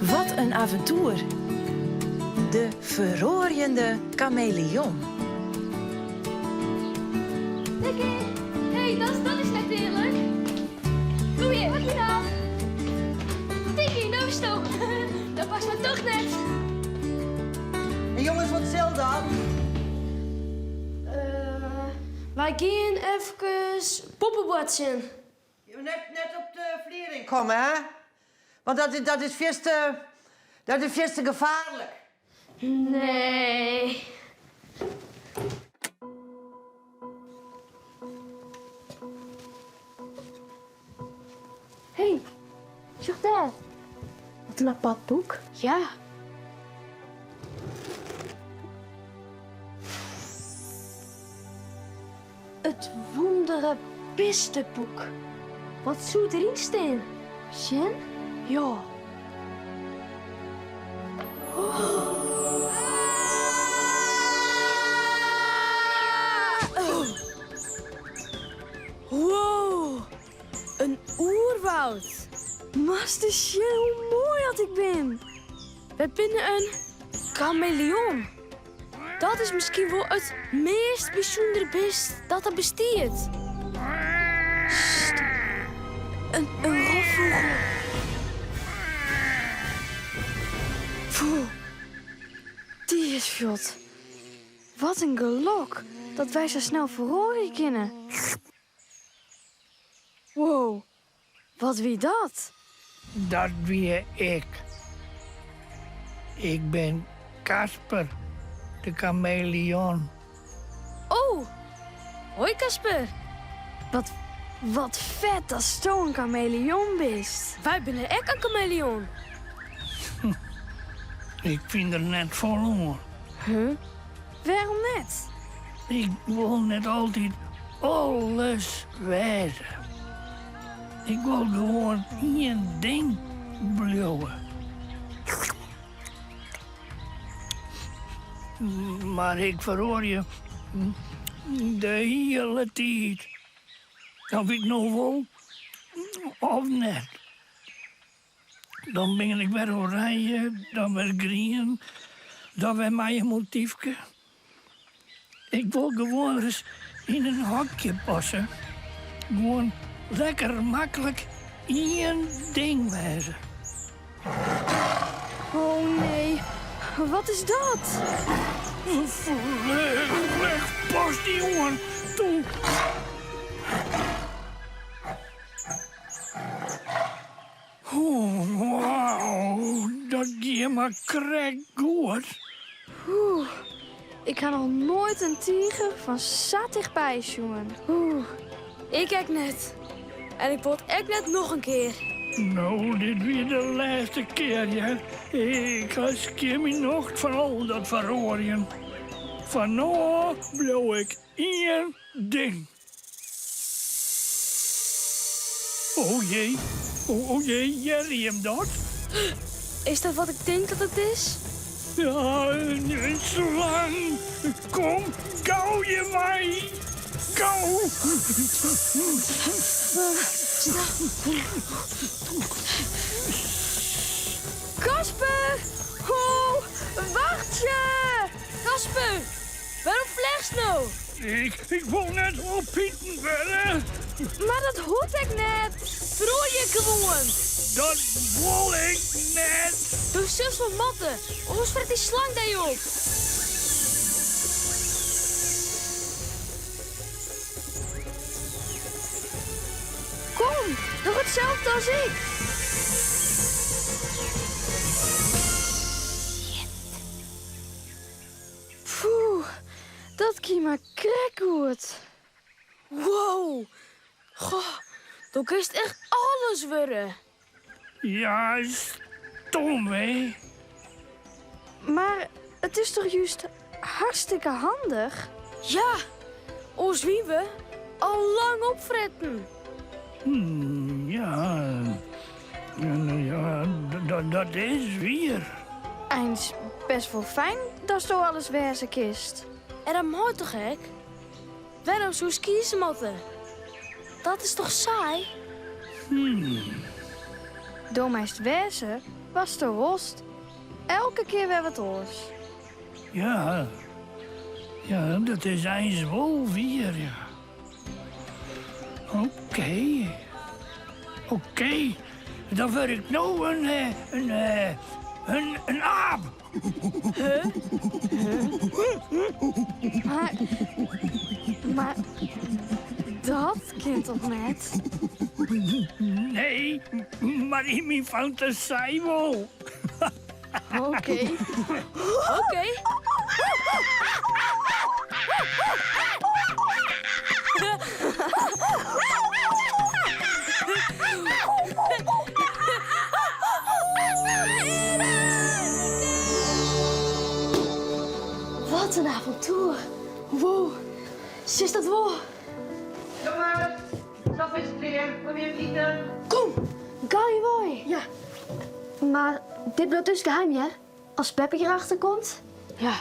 Wat een avontuur. De verroorjende chameleon. Dikkie! Hé, dat is net eerlijk. Kom hier, wat je nou? Dikkie, nou is het ook. Dat past me toch net. En jongens, wat zal dan? Wij gaan even poppenbadsen. Net op de vliering komen, hè? Want dat is veel te gevaarlijk. Nee. Hé, zeg daar. Wat een apart boek. Ja. Het wondere Pistenboek. Wat zou erin staan? Sjen? Ja. Wow, een oerwoud. Master Sjen, hoe mooi dat ik ben. We binnen een chameleon. Dat is misschien wel het meest bijzondere beest dat er bestaat. Sst. Een roofvogel. Poeh, die is vlot. Wat een gelok dat wij zo snel verhoren kunnen. Wow, wat wie dat? Dat weer ik. Ik ben Casper, de chameleon. Oh, hoi Casper. Wat vet dat zo'n chameleon bent. Wij zijn echt een chameleon. Ik vind er net verloren. Huh? Waarom net? Ik wil net altijd alles weten. Ik wil gewoon één ding blijven. Maar ik verhoor je de hele tijd. Of ik nou wil of net. Dan ben ik weer oranje, dan weer groen, dan weer mijn motiefje. Ik wil gewoon eens in een hokje passen. Gewoon lekker makkelijk één ding wezen. Oh nee, wat is dat? Vlug, pas die jongen toe. Oh, wauw, dat geeft me krek goed. Oeh, ik ga nog nooit een tijger van zo dichtbij jongen. Oeh, ik kijk net. En ik word echt net nog een keer. Nou, dit weer de laatste keer, ja. Ik skeer me nog van al dat verhoren. Van nu blijf ik één ding. Oh jee, oh jee, jij riem dat? Is dat wat ik denk dat het is? Ja, een slang. Kom, gauw je mij. Gauw. Casper! Oh, wacht je! Casper, waarom vlecht nou? Ik wil net oppieten werden. Maar dat hoort ik net. Verroer je gewoon. Dat wil ik net. Doe zus van matten, anders vreet die slang daar je op. Kom, doe hetzelfde als ik. Poeh, dat ging maar krekgoed. Wow, goh, dat is echt alles worden. Ja, stom, hè? Maar het is toch juist hartstikke handig? Ja, ons wie we al lang opfretten. Ja. Ja, dat is weer. Eens best wel fijn dat zo alles wezen kist. En dat moet toch gek? Waarom zo kiezen moeten? Dat is toch saai? Hmm. Door mij wezen was de worst. Elke keer weer wat oors. Ja. Ja, dat is eens wel weer, ja. Oké. Dan word ik nou een aap. Maar dat kind toch net? Nee, maar in mijn fantasie wel. Oké. Wat een avontuur. Wow. Is dat wel? Jongens, dat is het weer. Kom je eten? Kom, Gary boy. Ja. Maar dit blijft dus geheim, ja? Als Peppe hierachter komt? Ja,